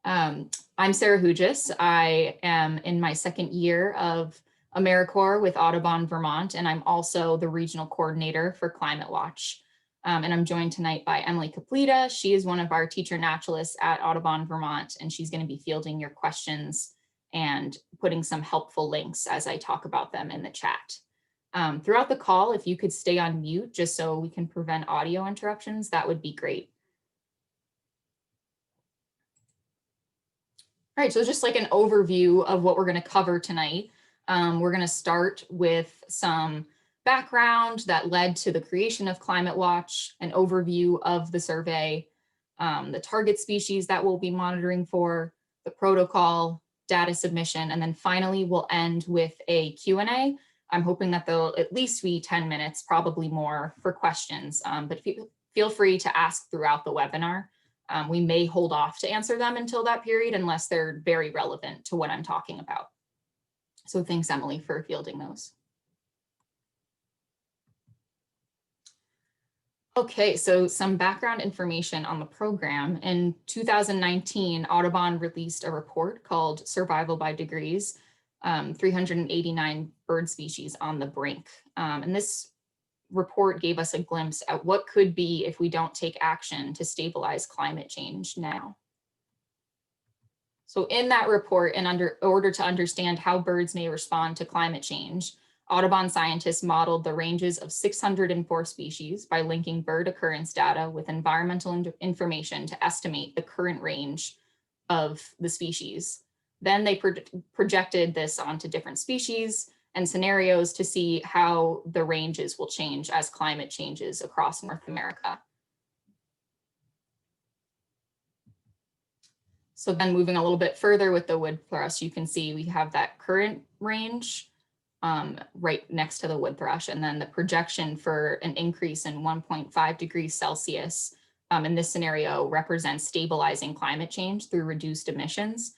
I'm Sarah Hooghuis. I am in my second year of AmeriCorps with Audubon Vermont, and I'm also the regional coordinator for Climate Watch. And I'm joined tonight by Emily Caplita. She is one of our teacher naturalists at Audubon Vermont, and she's going to be fielding your questions and putting some helpful links as I talk about them in the chat. Throughout the call, if you could stay on mute just so we can prevent audio interruptions, that would be great. All right, so just like an overview of what we're going to cover tonight. We're going to start with some background that led to the creation of Climate Watch, an overview of the survey, the target species that we'll be monitoring for, the protocol, data submission, and then finally we'll end with a Q&A. I'm hoping that there'll at least be 10 minutes, probably more, for questions, but feel free to ask throughout the webinar. We may hold off to answer them until that period unless they're very relevant to what I'm talking about. So thanks, Emily, for fielding those. Okay, so some background information on the program. In 2019, Audubon released a report called Survival by Degrees, 389 bird species on the brink. And this report gave us a glimpse at what could be if we don't take action to stabilize climate change now. So in that report, and in order to understand how birds may respond to climate change, Audubon scientists modeled the ranges of 604 species by linking bird occurrence data with environmental information to estimate the current range of the species. Then they projected this onto different species and scenarios to see how the ranges will change as climate changes across North America. So then moving a little bit further with the wood thrush, you can see we have that current range right next to the wood thrush, and then the projection for an increase in 1.5 degrees Celsius in this scenario represents stabilizing climate change through reduced emissions.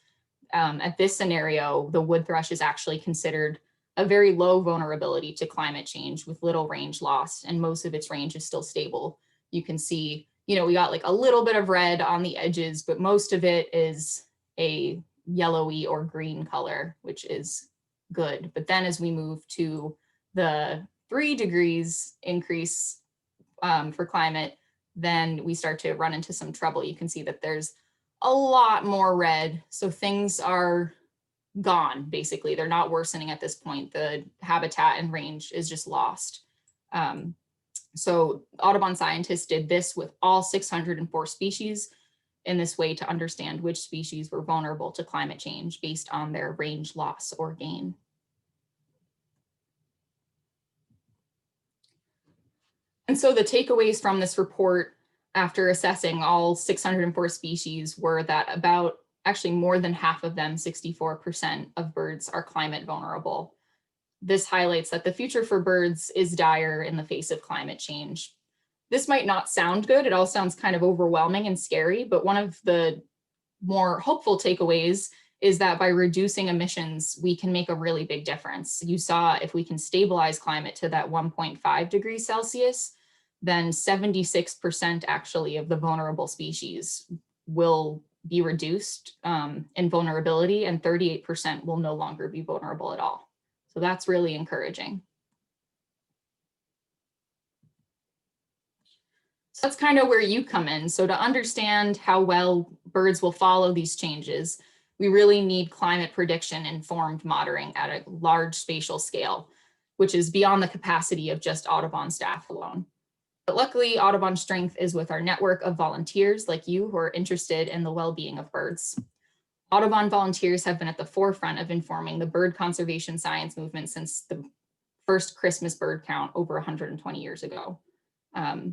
At this scenario, the wood thrush is actually considered a very low vulnerability to climate change with little range loss, and most of its range is still stable. You can see, we got like a little bit of red on the edges, but most of it is a yellowy or green color, which is good. But then as we move to the 3 degrees increase for climate, then we start to run into some trouble. You can see that there's a lot more red. So things are gone, basically. They're not worsening at this point. The habitat and range is just lost. So Audubon scientists did this with all 604 species in this way to understand which species were vulnerable to climate change based on their range loss or gain. And so the takeaways from this report after assessing all 604 species were that actually more than half of them, 64% of birds, are climate vulnerable. This highlights that the future for birds is dire in the face of climate change. This might not sound good. It all sounds kind of overwhelming and scary, but one of the more hopeful takeaways is that by reducing emissions, we can make a really big difference. You saw if we can stabilize climate to that 1.5 degrees Celsius, then 76% actually of the vulnerable species will be reduced in vulnerability, and 38% will no longer be vulnerable at all. So that's really encouraging. So that's kind of where you come in. So to understand how well birds will follow these changes, we really need climate prediction informed monitoring at a large spatial scale, which is beyond the capacity of just Audubon staff alone. But luckily, Audubon's strength is with our network of volunteers like you who are interested in the well-being of birds. Audubon volunteers have been at the forefront of informing the bird conservation science movement since the first Christmas bird count over 120 years ago.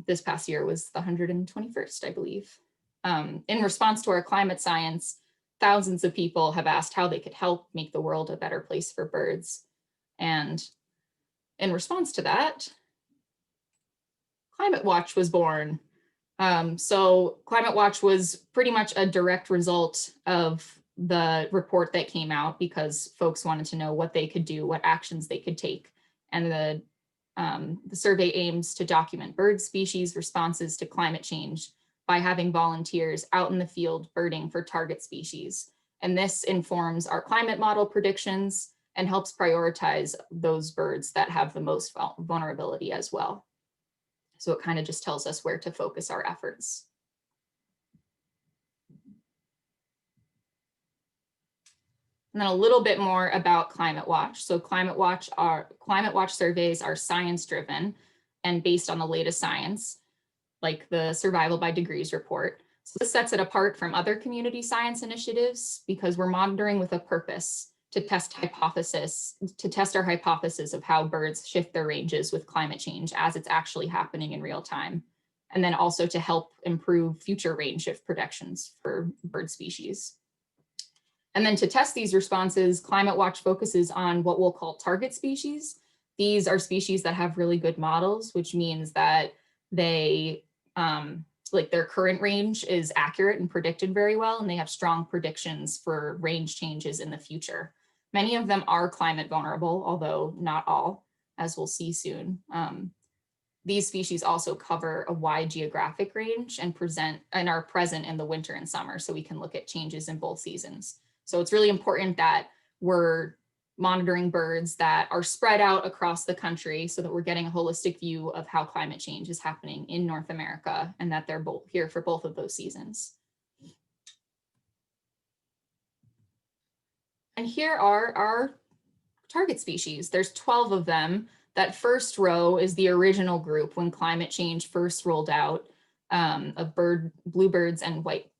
This past year was the 121st, I believe. In response to our climate science, thousands of people have asked how they could help make the world a better place for birds. And in response to that, Climate Watch was born. So Climate Watch was pretty much a direct result of the report that came out because folks wanted to know what they could do, what actions they could take. And the survey aims to document bird species responses to climate change by having volunteers out in the field birding for target species. And this informs our climate model predictions and helps prioritize those birds that have the most vulnerability as well. So it kind of just tells us where to focus our efforts. And then a little bit more about Climate Watch. So Climate Watch surveys are science driven and based on the latest science, like the Survival by Degrees report. So this sets it apart from other community science initiatives because we're monitoring with a purpose to test our hypothesis of how birds shift their ranges with climate change as it's actually happening in real time. And then also to help improve future range shift predictions for bird species. And then to test these responses, Climate Watch focuses on what we'll call target species. These are species that have really good models, which means that they, like their current range is accurate and predicted very well, and they have strong predictions for range changes in the future. Many of them are climate vulnerable, although not all, as we'll see soon. These species also cover a wide geographic range and are present in the winter and summer, so we can look at changes in both seasons. So it's really important that we're monitoring birds that are spread out across the country so that we're getting a holistic view of how climate change is happening in North America and that they're both here for both of those seasons. And here are our target species. There's 12 of them. That first row is the original group when climate change first rolled out of bluebirds and words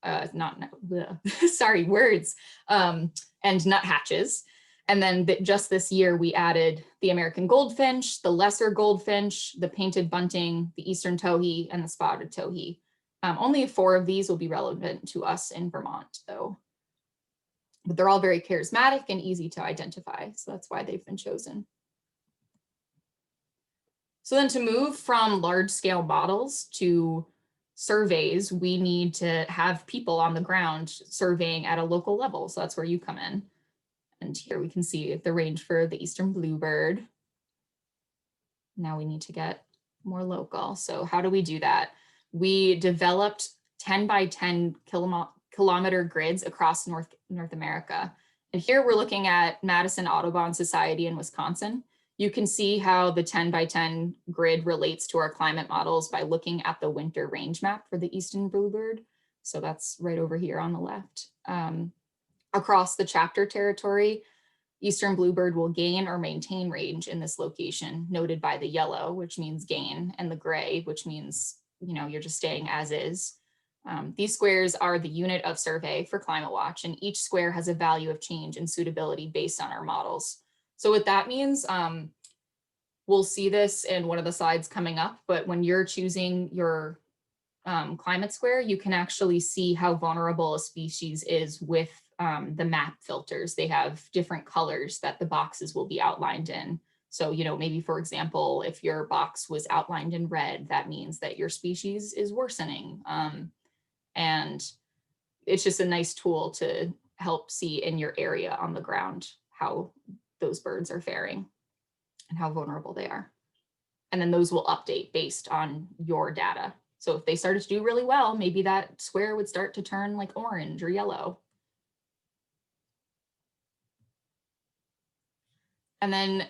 and nuthatches. And then just this year, we added the American goldfinch, the lesser goldfinch, the painted bunting, the eastern towhee, and the spotted towhee. Only 4 of these will be relevant to us in Vermont, though. But they're all very charismatic and easy to identify, so that's why they've been chosen. So then to move from large-scale models to surveys, we need to have people on the ground surveying at a local level. So that's where you come in. And here we can see the range for the eastern bluebird. Now we need to get more local. So how do we do that? We developed 10 by 10 kilometer grids across North America. And here we're looking at Madison Audubon Society in Wisconsin. You can see how the 10 by 10 grid relates to our climate models by looking at the winter range map for the eastern bluebird. So that's right over here on the left. Across the chapter territory, eastern bluebird will gain or maintain range in this location, noted by the yellow, which means gain, and the gray, which means, you know, you're just staying as is. These squares are the unit of survey for Climate Watch, and each square has a value of change and suitability based on our models. So what that means, we'll see this in one of the slides coming up, but when you're choosing your climate square, you can actually see how vulnerable a species is with the map filters. They have different colors that the boxes will be outlined in. So, you know, maybe for example, if your box was outlined in red, that means that your species is worsening. And it's just a nice tool to help see in your area on the ground how those birds are faring and how vulnerable they are. And then those will update based on your data. So if they started to do really well, maybe that square would start to turn like orange or yellow. And then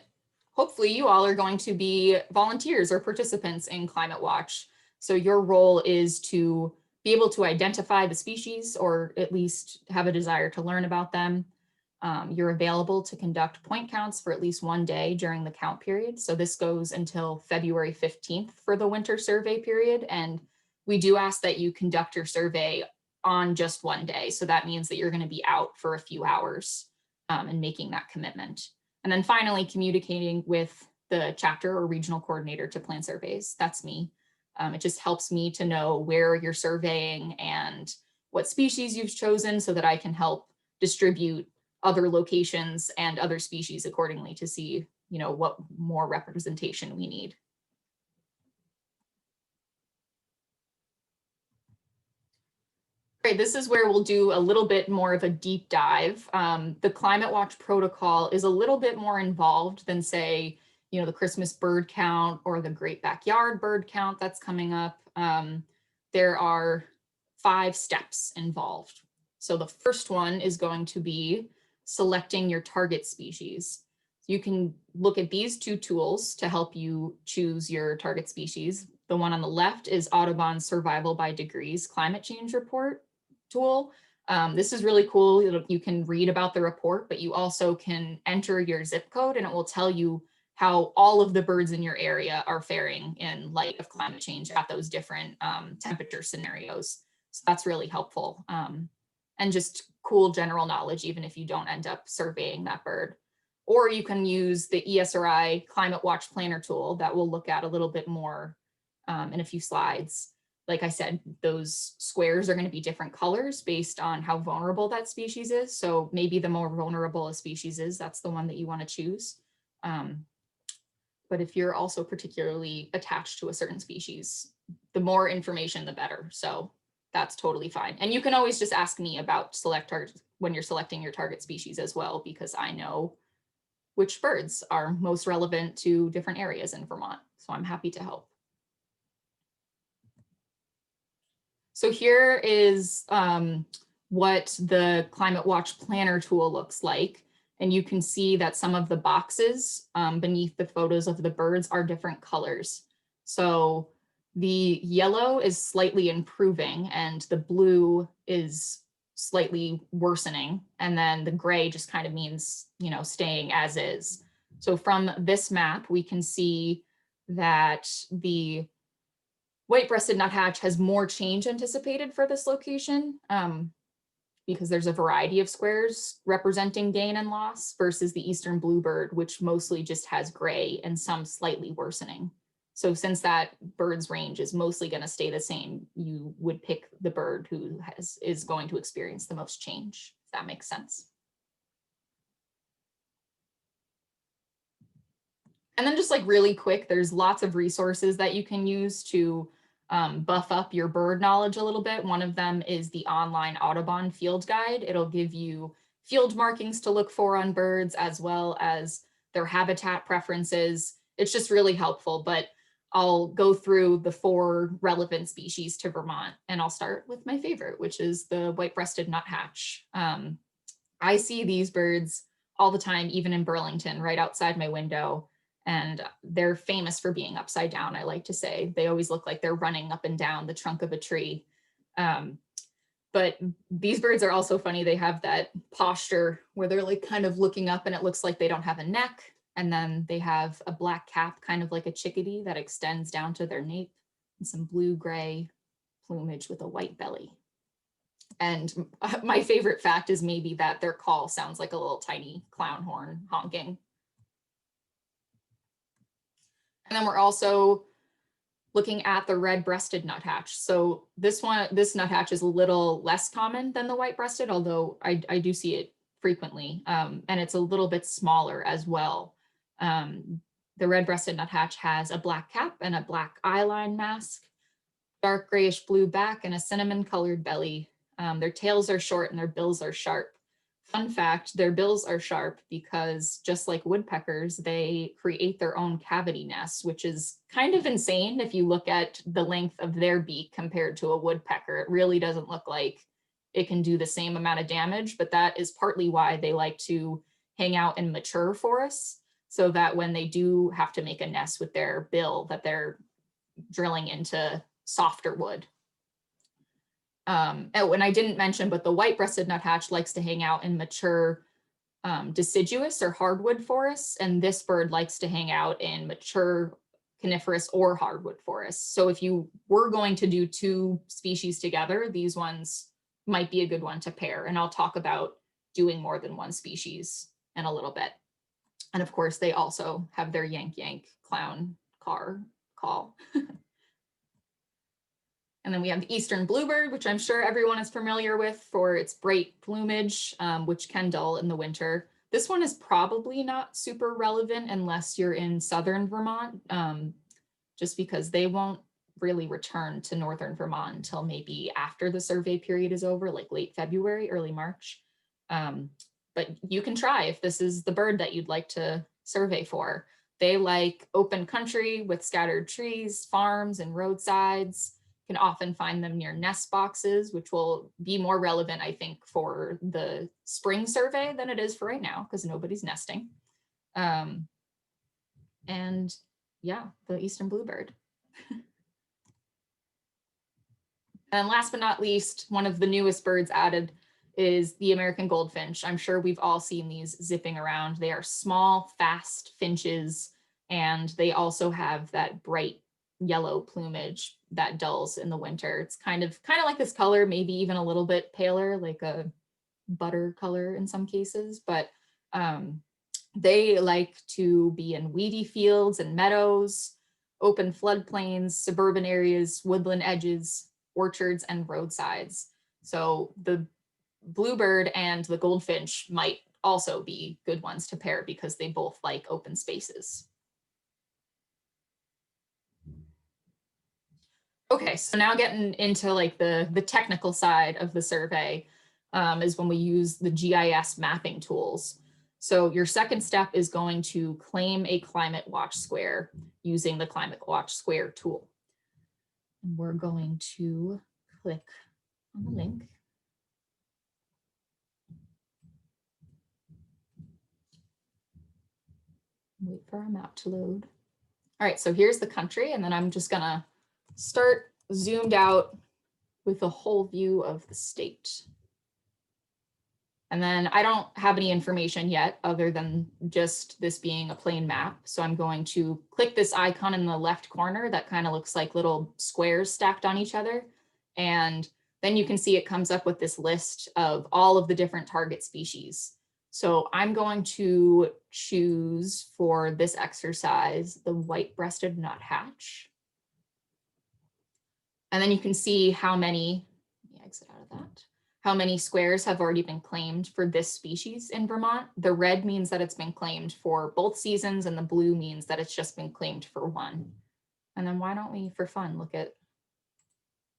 hopefully you all are going to be volunteers or participants in Climate Watch. So your role is to be able to identify the species or at least have a desire to learn about them. You're available to conduct point counts for at least 1 day during the count period. So this goes until February 15th for the winter survey period. And we do ask that you conduct your survey on just 1 day. So that means that you're going to be out for a few hours and making that commitment. And then finally, communicating with the chapter or regional coordinator to plan surveys. That's me. It just helps me to know where you're surveying and what species you've chosen so that I can help distribute other locations and other species accordingly to see, you know, what more representation we need. Great, this is where we'll do a little bit more of a deep dive. The Climate Watch protocol is a little bit more involved than, say, you know, the Christmas bird count or the Great Backyard bird count that's coming up. There are 5 steps involved. So the first one is going to be selecting your target species. You can look at these 2 tools to help you choose your target species. The one on the left is Audubon's Survival by Degrees Climate Change Report tool. This is really cool. You can read about the report, but you also can enter your zip code and it will tell you how all of the birds in your area are faring in light of climate change at those different temperature scenarios. So that's really helpful. And just cool general knowledge, even if you don't end up surveying that bird. Or you can use the ESRI Climate Watch Planner tool that we'll look at a little bit more in a few slides. Like I said, those squares are going to be different colors based on how vulnerable that species is. So maybe the more vulnerable a species is, that's the one that you want to choose. But if you're also particularly attached to a certain species, the more information, the better. So that's totally fine. And you can always just ask me about select targets when you're selecting your target species as well, because I know which birds are most relevant to different areas in Vermont. So I'm happy to help. So here is what the Climate Watch Planner tool looks like. And you can see that some of the boxes beneath the photos of the birds are different colors. So the yellow is slightly improving and the blue is slightly worsening. And then the gray just kind of means, you know, staying as is. So from this map, we can see that the White-breasted nuthatch has more change anticipated for this location because there's a variety of squares representing gain and loss versus the eastern bluebird, which mostly just has gray and some slightly worsening. So since that bird's range is mostly going to stay the same, you would pick the bird who is going to experience the most change, if that makes sense. And then just like really quick, there's lots of resources that you can use to buff up your bird knowledge a little bit. One of them is the online Audubon field guide. It'll give you field markings to look for on birds as well as their habitat preferences. It's just really helpful, but I'll go through the 4 relevant species to Vermont, and I'll start with my favorite, which is the white-breasted nuthatch. I see these birds all the time, even in Burlington, right outside my window. And they're famous for being upside down, I like to say. They always look like they're running up and down the trunk of a tree. But these birds are also funny. They have that posture where they're like kind of looking up and it looks like they don't have a neck. And then they have a black cap, kind of like a chickadee, that extends down to their nape, and some blue-gray plumage with a white belly. And my favorite fact is maybe that their call sounds like a little tiny clown horn honking. And then we're also looking at the red-breasted nuthatch. So this nuthatch is a little less common than the white-breasted, although I do see it frequently, and it's a little bit smaller as well. The red-breasted nuthatch has a black cap and a black eyeline mask, dark grayish blue back, and a cinnamon-colored belly. Their tails are short and their bills are sharp. Fun fact, their bills are sharp because just like woodpeckers, they create their own cavity nests, which is kind of insane if you look at the length of their beak compared to a woodpecker. It really doesn't look like it can do the same amount of damage, but that is partly why they like to hang out in mature forests, so that when they do have to make a nest with their bill, that they're drilling into softer wood. And I didn't mention, but the white-breasted nuthatch likes to hang out in mature deciduous or hardwood forests, and this bird likes to hang out in mature coniferous or hardwood forests. So if you were going to do 2 species together, these ones might be a good one to pair. And I'll talk about doing more than 1 species in a little bit. And of course, they also have their yank yank clown car call. And then we have the eastern bluebird, which I'm sure everyone is familiar with for its bright plumage, which can dull in the winter. This one is probably not super relevant unless you're in southern Vermont, just because they won't really return to northern Vermont until maybe after the survey period is over, like late February, early March. But you can try if this is the bird that you'd like to survey for. They like open country with scattered trees, farms, and roadsides. can often find them near nest boxes, which will be more relevant, I think, for the spring survey than it is for right now, because nobody's nesting. And yeah, the eastern bluebird. And last but not least, one of the newest birds added is the American goldfinch. I'm sure we've all seen these zipping around. They are small, fast finches, and they also have that bright yellow plumage that dulls in the winter. It's kind of like this color, maybe even a little bit paler, like a butter color in some cases, but they like to be in weedy fields and meadows, open floodplains, suburban areas, woodland edges, orchards, and roadsides. So the bluebird and the goldfinch might also be good ones to pair because they both like open spaces. Okay, so now getting into like the technical side of the survey is when we use the GIS mapping tools. So your second step is going to claim a climate watch square using the climate watch square tool. And we're going to click on the link. Wait for our map to load. All right, so here's the country, and then I'm just gonna start zoomed out with a whole view of the state. And then I don't have any information yet other than just this being a plain map. So I'm going to click this icon in the left corner that kind of looks like little squares stacked on each other. And then you can see it comes up with this list of all of the different target species. So I'm going to choose for this exercise the white-breasted nuthatch. And then you can see how many, let me exit out of that, how many squares have already been claimed for this species in Vermont. The red means that it's been claimed for both seasons, and the blue means that it's just been claimed for one. And then why don't we, for fun, look at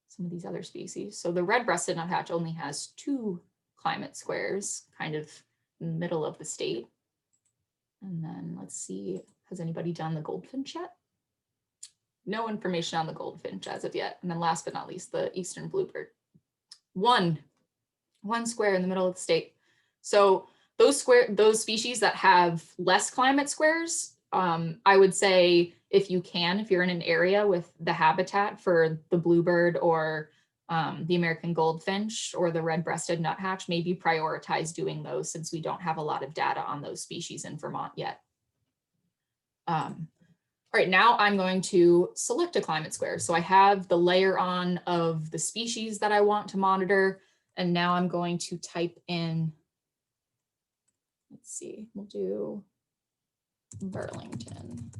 some of these other species. So the red-breasted nuthatch only has 2 climate squares, kind of in the middle of the state. And then let's see, has anybody done the goldfinch yet? No information on the goldfinch as of yet. And then last but not least, the eastern bluebird. One square in the middle of the state. So those species that have less climate squares, I would say if you're in an area with the habitat for the bluebird or the American goldfinch or the red-breasted nuthatch, maybe prioritize doing those since we don't have a lot of data on those species in Vermont yet. All right, now I'm going to select a climate square. So I have the layer on of the species that I want to monitor. And now I'm going to type in, let's see, we'll do Burlington.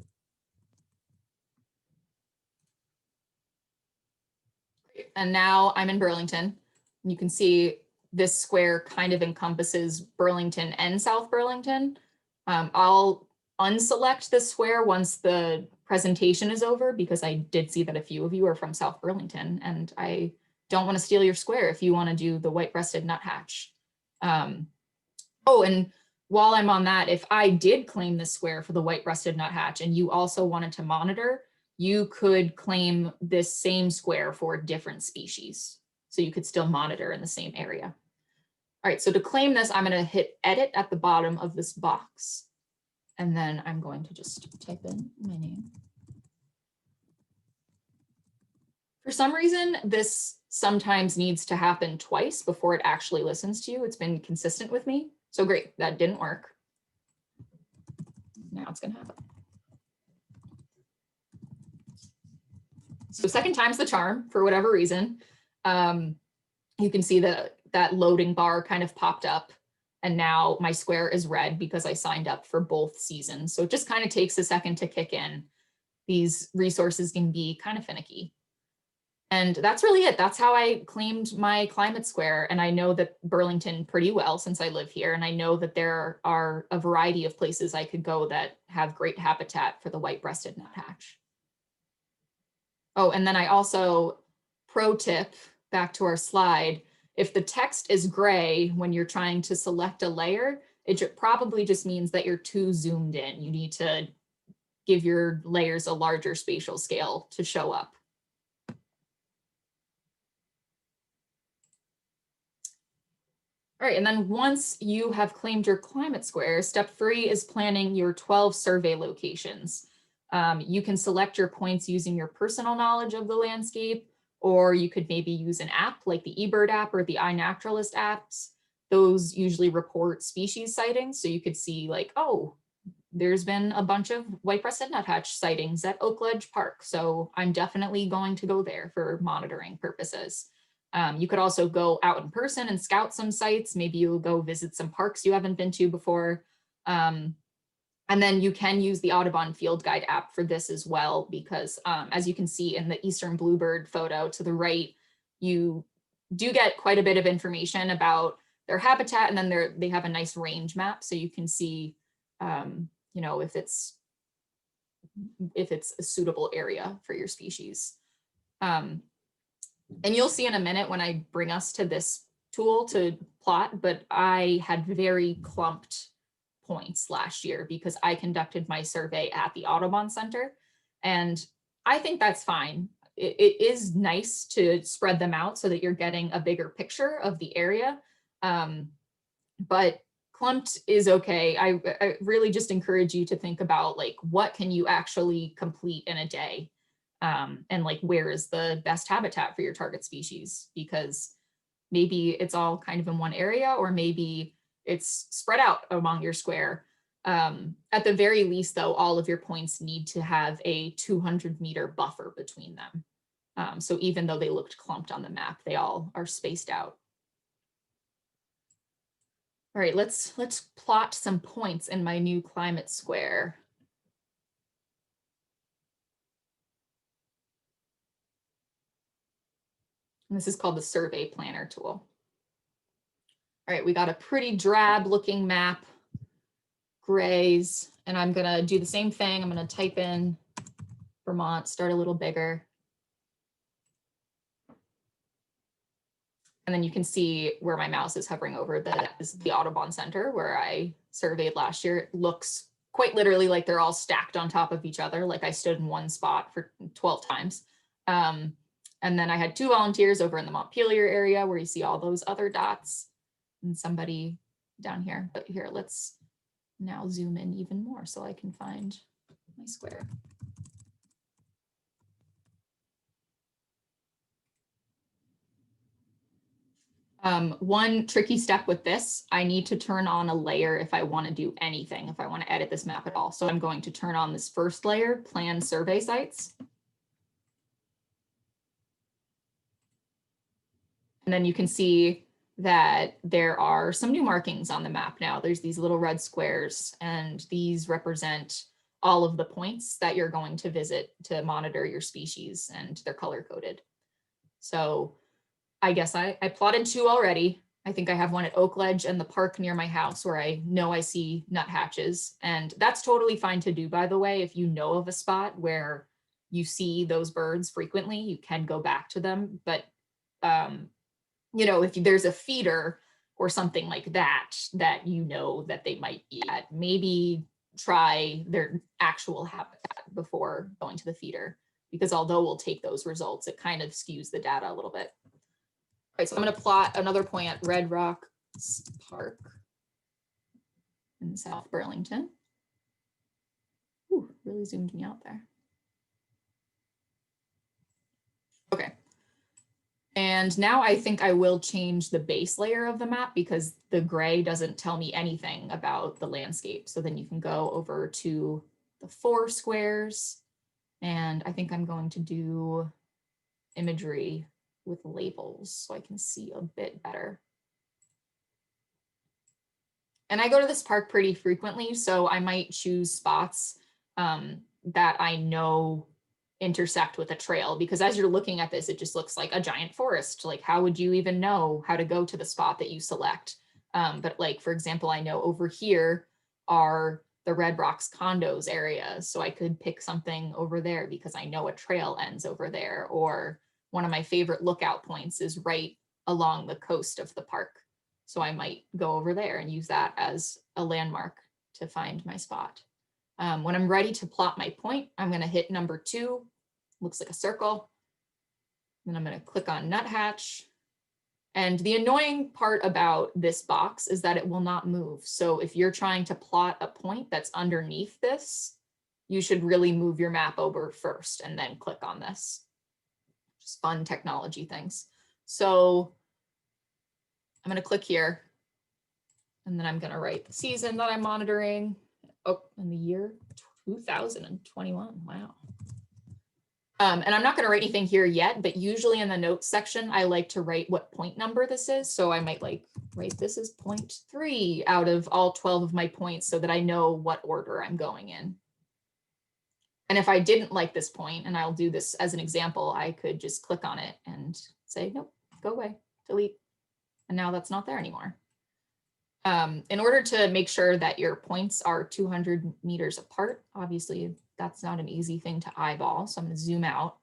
And now I'm in Burlington. You can see this square kind of encompasses Burlington and South Burlington. I'll unselect this square once the presentation is over, because I did see that a few of you are from South Burlington, and I don't want to steal your square if you want to do the white-breasted nuthatch. Oh, and while I'm on that, if I did claim this square for the white-breasted nuthatch and you also wanted to monitor, you could claim this same square for a different species. So you could still monitor in the same area. All right, so to claim this, I'm going to hit edit at the bottom of this box. And then I'm going to just type in my name. For some reason, this sometimes needs to happen twice before it actually listens to you. It's been consistent with me. So great, that didn't work. Now it's going to happen. So second time's the charm for whatever reason. You can see that loading bar kind of popped up. And now my square is red because I signed up for both seasons. So it just kind of takes a second to kick in. These resources can be kind of finicky. And that's really it. That's how I claimed my climate square. And I know that Burlington pretty well since I live here. And I know that there are a variety of places I could go that have great habitat for the white-breasted nuthatch. Oh, and then I also, pro tip, back to our slide, if the text is gray when you're trying to select a layer, it probably just means that you're too zoomed in. You need to give your layers a larger spatial scale to show up. All right, and then once you have claimed your climate square, step 3 is planning your 12 survey locations. You can select your points using your personal knowledge of the landscape, or you could maybe use an app like the Ebird app or the iNaturalist apps. Those usually report species sightings, so you could see like, oh, there's been a bunch of white-breasted nuthatch sightings at Oakledge Park, so I'm definitely going to go there for monitoring purposes. You could also go out in person and scout some sites. Maybe you'll go visit some parks you haven't been to before. And then you can use the Audubon Field Guide app for this as well, because as you can see in the Eastern Bluebird photo to the right, you do get quite a bit of information about their habitat, and then they have a nice range map, so you can see, you know, if it's a suitable area for your species. And you'll see in a minute when I bring us to this tool to plot, but I had very clumped points last year because I conducted my survey at the Audubon Center. And I think that's fine. It is nice to spread them out so that you're getting a bigger picture of the area. But clumped is okay. I really just encourage you to think about like, what can you actually complete in a day? And like, where is the best habitat for your target species? Because maybe it's all kind of in one area, or maybe it's spread out among your square. At the very least, though, all of your points need to have a 200-meter buffer between them. So even though they looked clumped on the map, they all are spaced out. All right, let's plot some points in my new climate square. And this is called the Survey Planner tool. All right, we got a pretty drab looking map, grays, and I'm gonna do the same thing. I'm gonna type in Vermont, start a little bigger. And then you can see where my mouse is hovering over. That is the Audubon Center where I surveyed last year. It looks quite literally like they're all stacked on top of each other, like I stood in one spot for 12 times. And then I had 2 volunteers over in the Montpelier area where you see all those other dots, and somebody down here. But here, let's now zoom in even more so I can find my square. One tricky step with this, I need to turn on a layer if I want to do anything, if I want to edit this map at all. So I'm going to turn on this first layer, Plan Survey Sites. And then you can see that there are some new markings on the map now. There's these little red squares, and these represent all of the points that you're going to visit to monitor your species, and they're color coded. So I guess I plotted 2 already. I think I have one at Oakledge and the park near my house where I know I see nuthatches. And that's totally fine to do, by the way. If you know of a spot where you see those birds frequently, you can go back to them. But you know, if there's a feeder or something like that, that you know that they might be at, maybe try their actual habitat before going to the feeder, because although we'll take those results, it kind of skews the data a little bit. All right, so I'm going to plot another point at Red Rock Park in South Burlington. Ooh, really zoomed me out there. Okay. And now I think I will change the base layer of the map because the gray doesn't tell me anything about the landscape. So then you can go over to the 4 squares, and I think I'm going to do imagery with labels so I can see a bit better. And I go to this park pretty frequently, so I might choose spots that I know intersect with a trail, because as you're looking at this, it just looks like a giant forest. Like, how would you even know how to go to the spot that you select? But like, for example, I know over here are the Red Rocks condos area, so I could pick something over there because I know a trail ends over there. Or one of my favorite lookout points is right along the coast of the park, so I might go over there and use that as a landmark to find my spot. When I'm ready to plot my point, I'm going to hit number 2, looks like a circle. Then I'm going to click on Nuthatch, And the annoying part about this box is that it will not move. So if you're trying to plot a point that's underneath this, you should really move your map over first and then click on this. Just fun technology things. So I'm going to click here, and then I'm going to write the season that I'm monitoring. Oh, and the year 2021. Wow. And I'm not going to write anything here yet, but usually in the notes section, I like to write what point number this is. So I might like write this is 0.3 out of all 12 of my points so that I know what order I'm going in. And if I didn't like this point, and I'll do this as an example, I could just click on it and say, nope, go away, delete. And now that's not there anymore. In order to make sure that your points are 200 meters apart, obviously that's not an easy thing to eyeball. So I'm going to zoom out.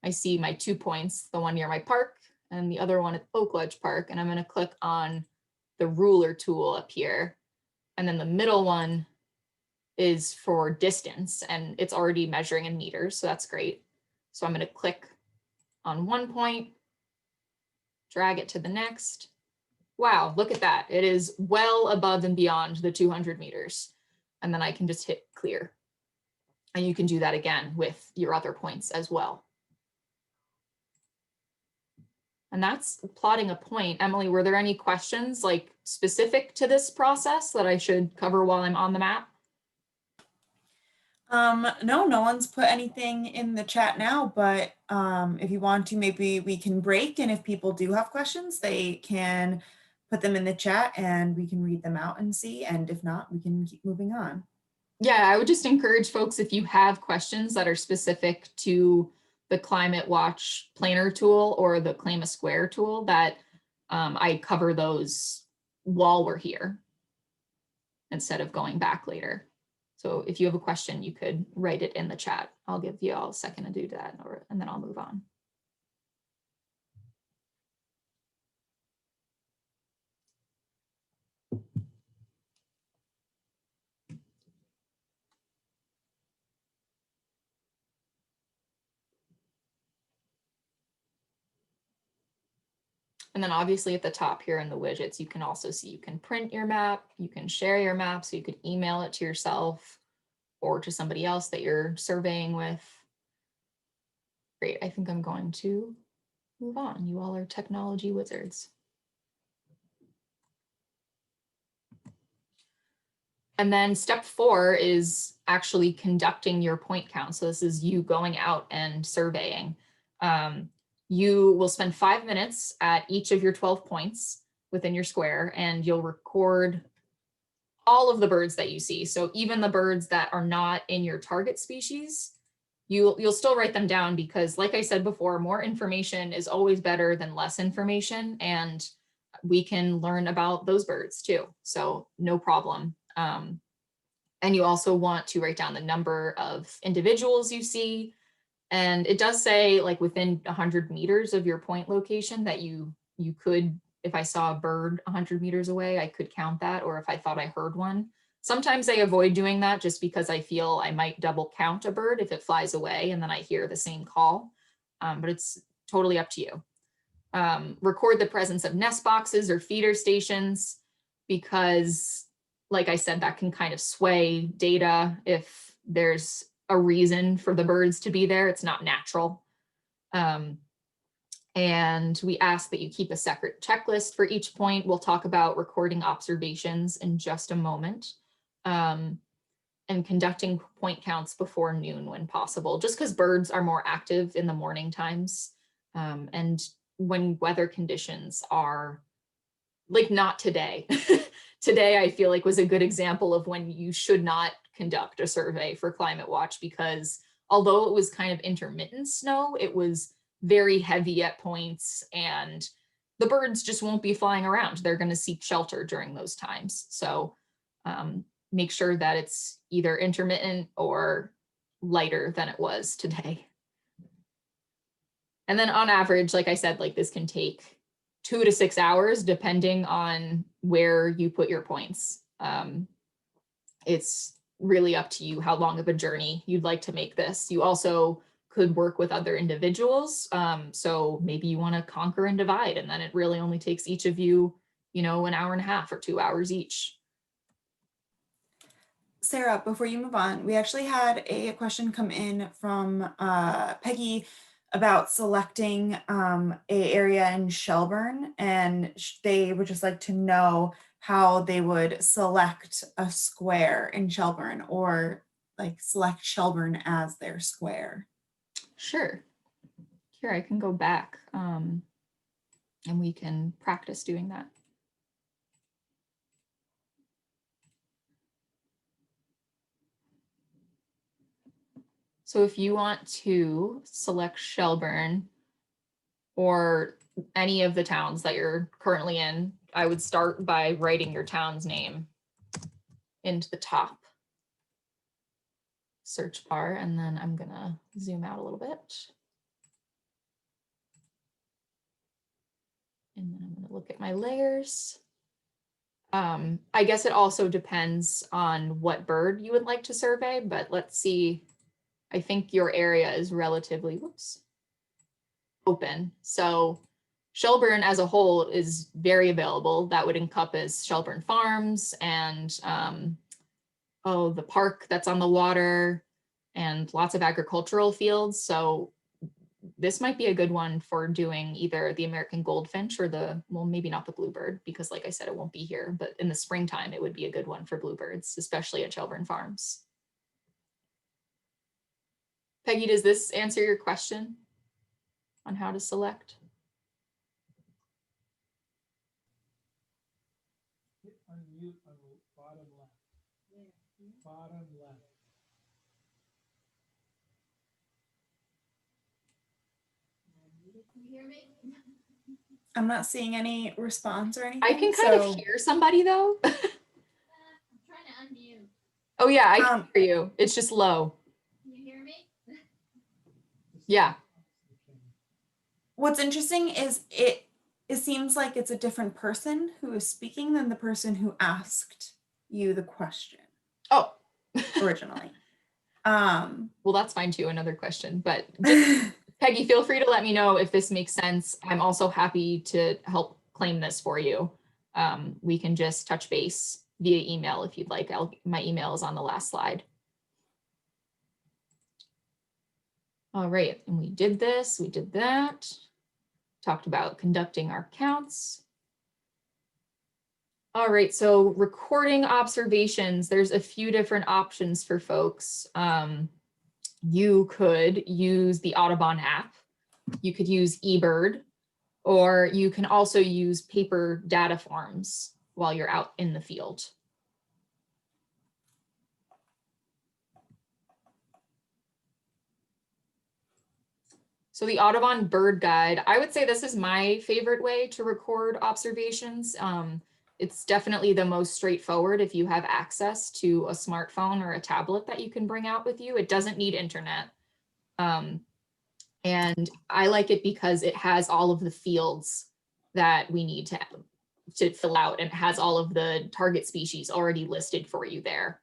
I see my 2 points, the one near my park and the other one at Oak Ledge Park. And I'm going to click on the ruler tool up here. And then the middle one is for distance, and it's already measuring in meters. So that's great. So I'm going to click on one point, drag it to the next. Wow, look at that. It is well above and beyond the 200 meters. And then I can just hit clear. And you can do that again with your other points as well. And that's plotting a point. Emily, were there any questions like specific to this process that I should cover while I'm on the map? No, no one's put anything in the chat now, but if you want to, maybe we can break, and if people do have questions, they can put them in the chat and we can read them out and see, and if not, we can keep moving on. Yeah, I would just encourage folks, if you have questions that are specific to the Climate Watch Planner tool or the Claim a Square tool, that I cover those while we're here instead of going back later. So if you have a question, you could write it in the chat. I'll give you all a second to do that, and then I'll move on. And then obviously at the top here in the widgets, you can also see you can print your map, you can share your map, so you could email it to yourself or to somebody else that you're surveying with. Great, I think I'm going to move on. You all are technology wizards. And then step 4 is actually conducting your point count. So this is you going out and surveying. You will spend 5 minutes at each of your 12 points within your square, and you'll record all of the birds that you see. So even the birds that are not in your target species, you'll still write them down, because like I said before, more information is always better than less information, and we can learn about those birds too. So no problem. And you also want to write down the number of individuals you see. And it does say like within 100 meters of your point location that you could, if I saw a bird 100 meters away, I could count that, or if I thought I heard one. Sometimes I avoid doing that just because I feel I might double count a bird if it flies away and then I hear the same call, but it's totally up to you. Record the presence of nest boxes or feeder stations, because like I said, that can kind of sway data if there's a reason for the birds to be there. It's not natural. And we ask that you keep a separate checklist for each point. We'll talk about recording observations in just a moment. And conducting point counts before noon when possible, just because birds are more active in the morning times. And when weather conditions are like not today. Today, I feel like was a good example of when you should not conduct a survey for Climate Watch, because although it was kind of intermittent snow, it was very heavy at points, and the birds just won't be flying around. They're going to seek shelter during those times. So make sure that it's either intermittent or lighter than it was today. And then on average, like I said, like this can take 2 to 6 hours, depending on where you put your points. It's really up to you how long of a journey you'd like to make this. You also could work with other individuals. So maybe you want to conquer and divide, and then it really only takes each of you, an hour and a half or 2 hours each. Sarah, before you move on, we actually had a question come in from Peggy about selecting a area in Shelburne, and they would just like to know how they would select a square in Shelburne, or like select Shelburne as their square. Sure. Here, I can go back and we can practice doing that. So if you want to select Shelburne or any of the towns that you're currently in, I would start by writing your town's name into the top search bar, and then I'm gonna zoom out a little bit. And then I'm gonna look at my layers. I guess it also depends on what bird you would like to survey, but let's see. I think your area is relatively, open. So Shelburne as a whole is very available. That would encompass Shelburne Farms and the park that's on the water and lots of agricultural fields. So this might be a good one for doing either the American Goldfinch or maybe not the Bluebird, because like I said, it won't be here, but in the springtime, it would be a good one for bluebirds, especially at Shelburne Farms. Peggy, does this answer your question on how to select? Unmute on the bottom left. Bottom left. Can you hear me? I'm not seeing any response or anything. I can kind of hear somebody though. I'm trying to unmute. Oh yeah, I can hear you. It's just low. Can you hear me? Yeah. What's interesting is it seems like it's a different person who is speaking than the person who asked you the question. Oh. Originally. Well, that's fine too. Another question, but just, Peggy, feel free to let me know if this makes sense. I'm also happy to help claim this for you. We can just touch base via email if you'd like. My email is on the last slide. All right, and we did this, we did that. Talked about conducting our counts. All right, so recording observations, there's a few different options for folks. You could use the Audubon app. You could use Ebird, or you can also use paper data forms while you're out in the field. So the Audubon Bird Guide, I would say this is my favorite way to record observations. It's definitely the most straightforward if you have access to a smartphone or a tablet that you can bring out with you. It doesn't need internet. And I like it because it has all of the fields that we need to fill out, and it has all of the target species already listed for you there.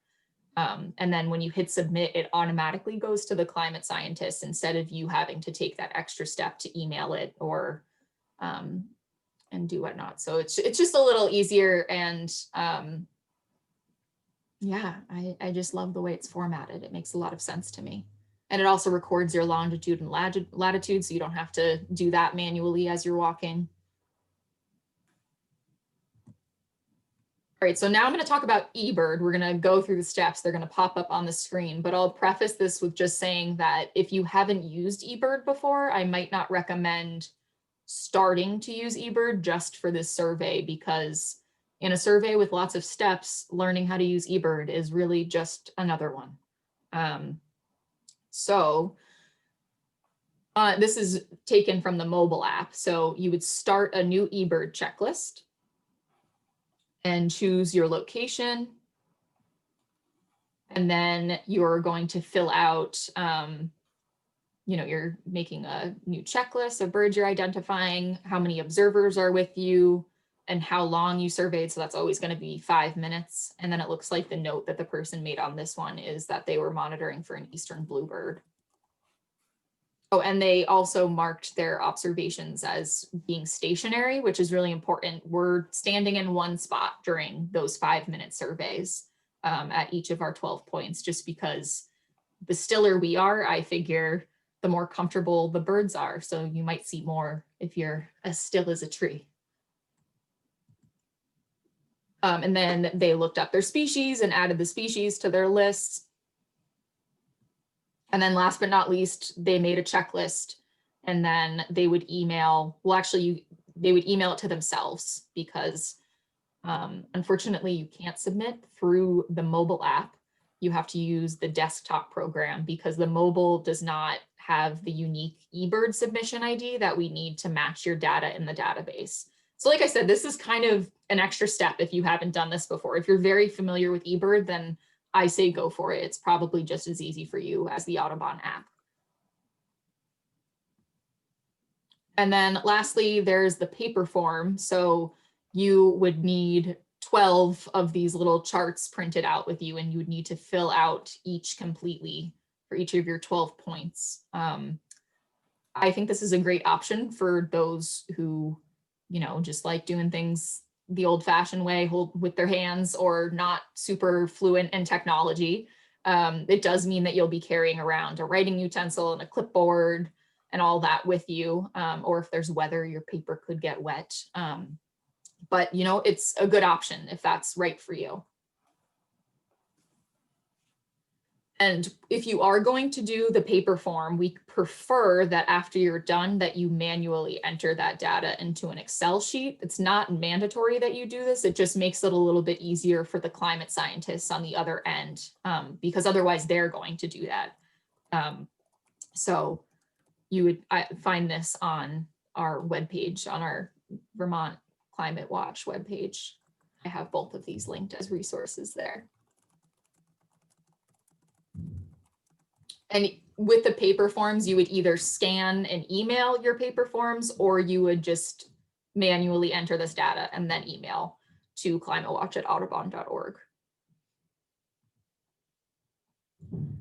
And then when you hit submit, it automatically goes to the climate scientist instead of you having to take that extra step to email it or and do whatnot. So it's just a little easier, and yeah, I just love the way it's formatted. It makes a lot of sense to me. And it also records your longitude and latitude, so you don't have to do that manually as you're walking. All right, so now I'm going to talk about Ebird. We're going to go through the steps. They're going to pop up on the screen, but I'll preface this with just saying that if you haven't used Ebird before, I might not recommend starting to use Ebird just for this survey, because in a survey with lots of steps, learning how to use Ebird is really just another one. This is taken from the mobile app. So you would start a new Ebird checklist and choose your location. And then you're going to fill out, you're making a new checklist of birds you're identifying, how many observers are with you, and how long you surveyed. So that's always going to be 5 minutes. And then it looks like the note that the person made on this one is that they were monitoring for an eastern bluebird. Oh, and they also marked their observations as being stationary, which is really important. We're standing in one spot during those 5-minute surveys at each of our 12 points, just because the stiller we are, I figure the more comfortable the birds are. So you might see more if you're as still as a tree. And then they looked up their species and added the species to their lists. And then last but not least, they made a checklist, and then they would email, well, actually, they would email it to themselves, because unfortunately you can't submit through the mobile app. You have to use the desktop program, because the mobile does not have the unique Ebird submission ID that we need to match your data in the database. So like I said, this is kind of an extra step if you haven't done this before. If you're very familiar with Ebird, then I say go for it. It's probably just as easy for you as the Audubon app. And then lastly, there's the paper form. So you would need 12 of these little charts printed out with you, and you would need to fill out each completely for each of your 12 points. I think this is a great option for those who, you know, just like doing things the old fashioned way, hold with their hands, or not super fluent in technology. It does mean that you'll be carrying around a writing utensil and a clipboard and all that with you. Or if there's weather, your paper could get wet. But you know, it's a good option if that's right for you. And if you are going to do the paper form, we prefer that after you're done that you manually enter that data into an Excel sheet. It's not mandatory that you do this. It just makes it a little bit easier for the climate scientists on the other end, because otherwise they're going to do that. So you would find this on our webpage, on our Vermont Climate Watch webpage. I have both of these linked as resources there. And with the paper forms, you would either scan and email your paper forms, or you would just manually enter this data and then email to climatewatch@audubon.org.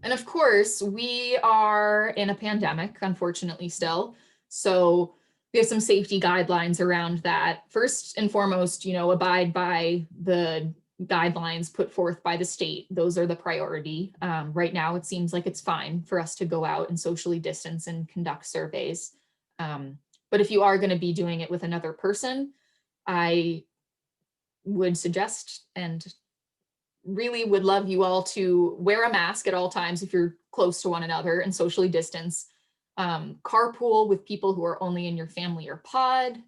And of course, we are in a pandemic, unfortunately, still. So we have some safety guidelines around that. First and foremost, you know, abide by the guidelines put forth by the state. Those are the priority. Right now, it seems like it's fine for us to go out and socially distance and conduct surveys. But if you are going to be doing it with another person, I would suggest and really would love you all to wear a mask at all times if you're close to one another and socially distance. Carpool with people who are only in your family or pod,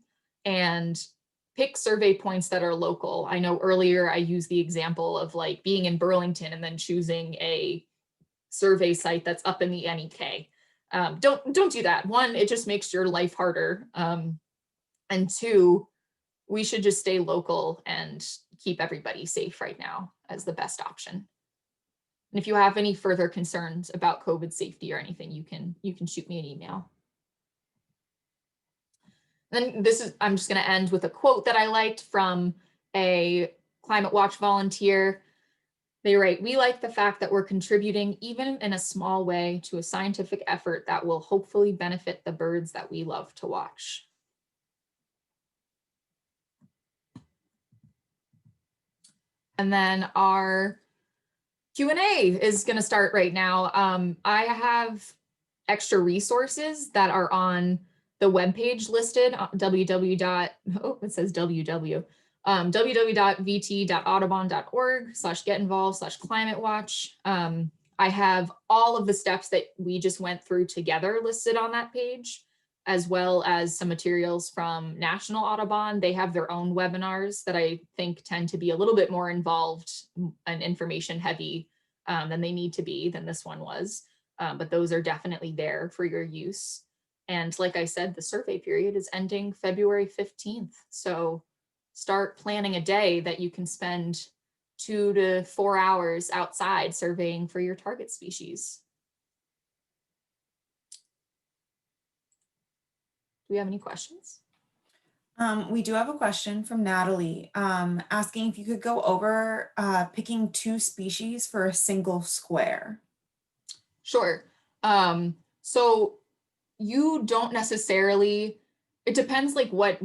and pick survey points that are local. I know earlier I used the example of like being in Burlington and then choosing a survey site that's up in the NEK. Don't do that. One, it just makes your life harder. And two, we should just stay local and keep everybody safe right now as the best option. And if you have any further concerns about COVID safety or anything, you can shoot me an email. Then I'm just going to end with a quote that I liked from a Climate Watch volunteer. They write, "We like the fact that we're contributing, even in a small way, to a scientific effort that will hopefully benefit the birds that we love to watch." And then our Q&A is going to start right now. I have extra resources that are on the webpage listed, www.vt.audubon.org/get-involved/climate-watch. I have all of the steps that we just went through together listed on that page, as well as some materials from National Audubon. They have their own webinars that I think tend to be a little bit more involved and information heavy than they need to be, than this one was. But those are definitely there for your use. And like I said, the survey period is ending February 15th. So start planning a day that you can spend 2 to 4 hours outside surveying for your target species. Do we have any questions? We do have a question from Natalie, asking if you could go over picking 2 species for a single square. Sure. So You don't necessarily, it depends like what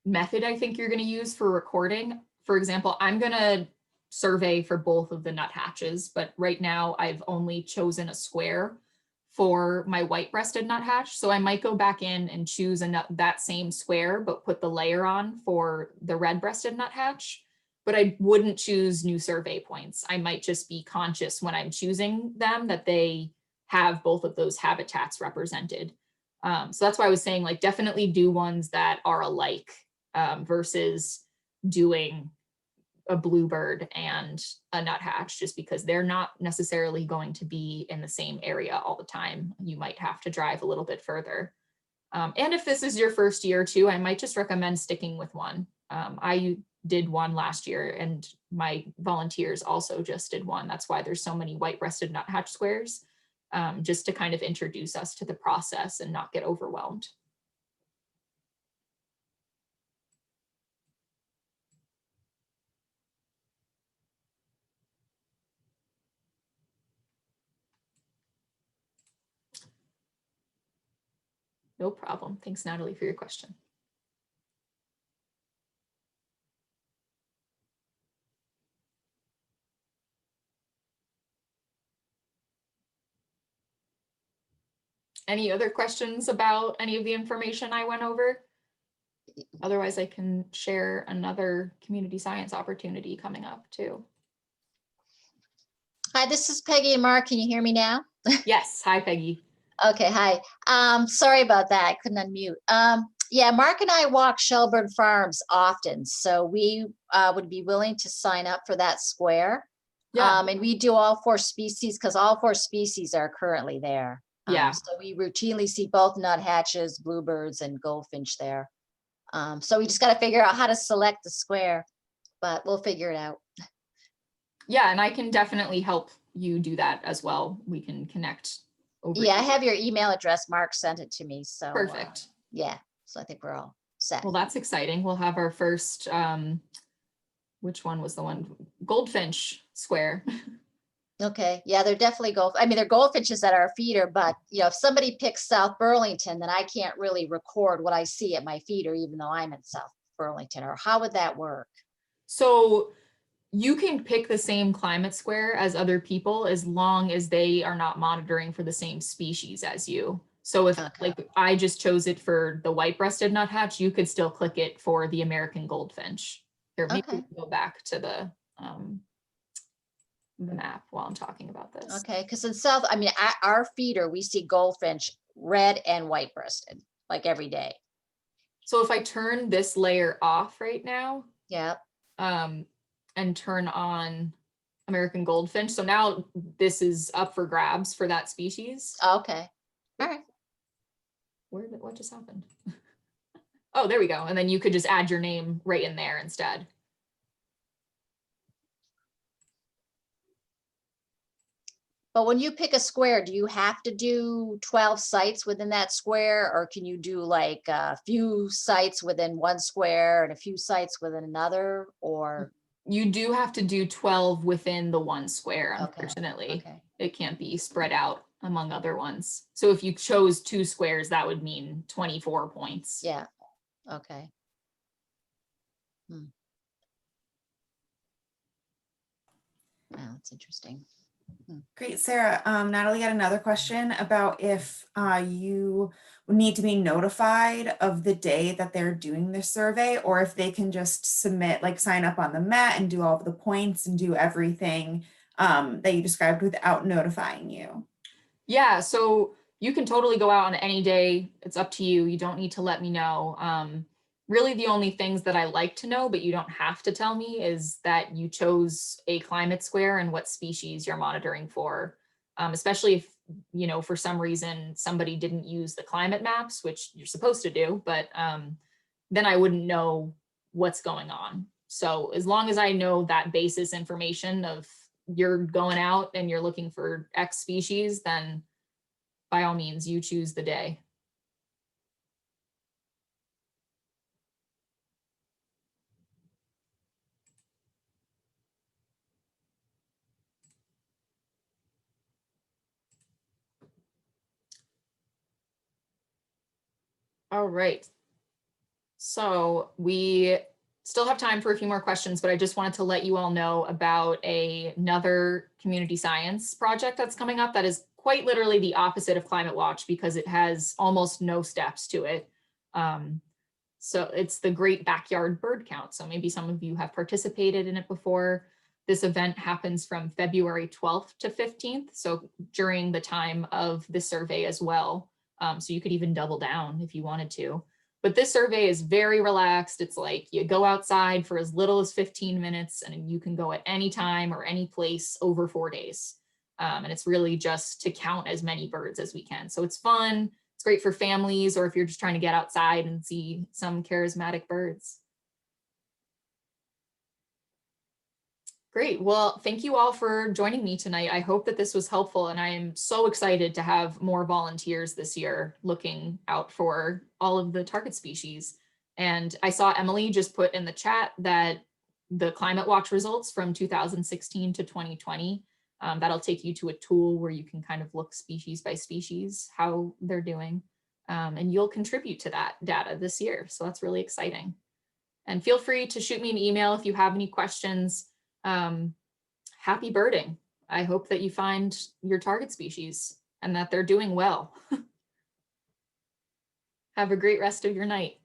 method I think you're going to use for recording. For example, I'm going to survey for both of the nuthatches, but right now I've only chosen a square for my white-breasted nuthatch. So I might go back in and choose that same square, but put the layer on for the red-breasted nuthatch. But I wouldn't choose new survey points. I might just be conscious when I'm choosing them that they have both of those habitats represented. So that's why I was saying, like, definitely do ones that are alike versus doing a bluebird and a nuthatch, just because they're not necessarily going to be in the same area all the time. You might have to drive a little bit further. And if this is your first year too, I might just recommend sticking with one. I did one last year and my volunteers also just did one. That's why there's so many white-breasted nuthatch squares, just to kind of introduce us to the process and not get overwhelmed. No problem. Thanks, Natalie, for your question. Any other questions about any of the information I went over? Otherwise, I can share another community science opportunity coming up too. Hi, this is Peggy and Mark. Can you hear me now? Yes. Hi, Peggy. Okay, hi. Sorry about that. I couldn't unmute. Yeah, Mark and I walk Shelburne Farms often, so we would be willing to sign up for that square. Yeah. And we do all 4 species because all 4 species are currently there. Yeah. So we routinely see both nuthatches, bluebirds, and goldfinch there. So we just got to figure out how to select the square, but we'll figure it out. Yeah, and I can definitely help you do that as well. We can connect over. Yeah, I have your email address. Mark sent it to me. So Perfect. yeah, so I think we're all set. Well, that's exciting. We'll have our first, which one was the one? Goldfinch square. Okay, yeah, they're definitely I mean, they're goldfinches at our feeder, but you know, if somebody picks South Burlington, then I can't really record what I see at my feeder, even though I'm in South Burlington, or how would that work? So you can pick the same climate square as other people as long as they are not monitoring for the same species as you. So if like I just chose it for the white-breasted nuthatch, you could still click it for the American goldfinch. Here, maybe we can go back to the map while I'm talking about this. Okay, because in South, I mean, at our feeder, we see goldfinch, red and white-breasted, like every day. So if I turn this layer off right now, Yep. And turn on American goldfinch, so now this is up for grabs for that species. Okay. All right. What just happened? Oh, there we go. And then you could just add your name right in there instead. But when you pick a square, do you have to do 12 sites within that square, or can you do like a few sites within one square and a few sites within another, or? You do have to do 12 within the one square, unfortunately. Okay. It can't be spread out among other ones. So if you chose 2 squares, that would mean 24 points. Yeah. Okay. Wow, that's interesting. Great, Sarah. Natalie got another question about if you need to be notified of the day that they're doing the survey, or if they can just submit, like sign up on the Met and do all of the points and do everything that you described without notifying you. Yeah, so you can totally go out on any day. It's up to you. You don't need to let me know. Really, the only things that I like to know, but you don't have to tell me, is that you chose a climate square and what species you're monitoring for. Especially if, you know, for some reason somebody didn't use the climate maps, which you're supposed to do, but then I wouldn't know what's going on. So as long as I know that basis information of you're going out and you're looking for X species, then by all means, you choose the day. All right. So we still have time for a few more questions, but I just wanted to let you all know about another community science project that's coming up that is quite literally the opposite of Climate Watch because it has almost no steps to it. So it's the Great Backyard Bird Count. So maybe some of you have participated in it before. This event happens from February 12th to 15th. So during the time of the survey as well. So you could even double down if you wanted to. But this survey is very relaxed. It's like you go outside for as little as 15 minutes and you can go at any time or any place over 4 days. And it's really just to count as many birds as we can. So it's fun. It's great for families or if you're just trying to get outside and see some charismatic birds. Great. Well, thank you all for joining me tonight. I hope that this was helpful and I am so excited to have more volunteers this year looking out for all of the target species. And I saw Emily just put in the chat that the Climate Watch results from 2016 to 2020, that'll take you to a tool where you can kind of look species by species, how they're doing. And you'll contribute to that data this year. So that's really exciting. And feel free to shoot me an email if you have any questions. Happy birding. I hope that you find your target species and that they're doing well. Have a great rest of your night.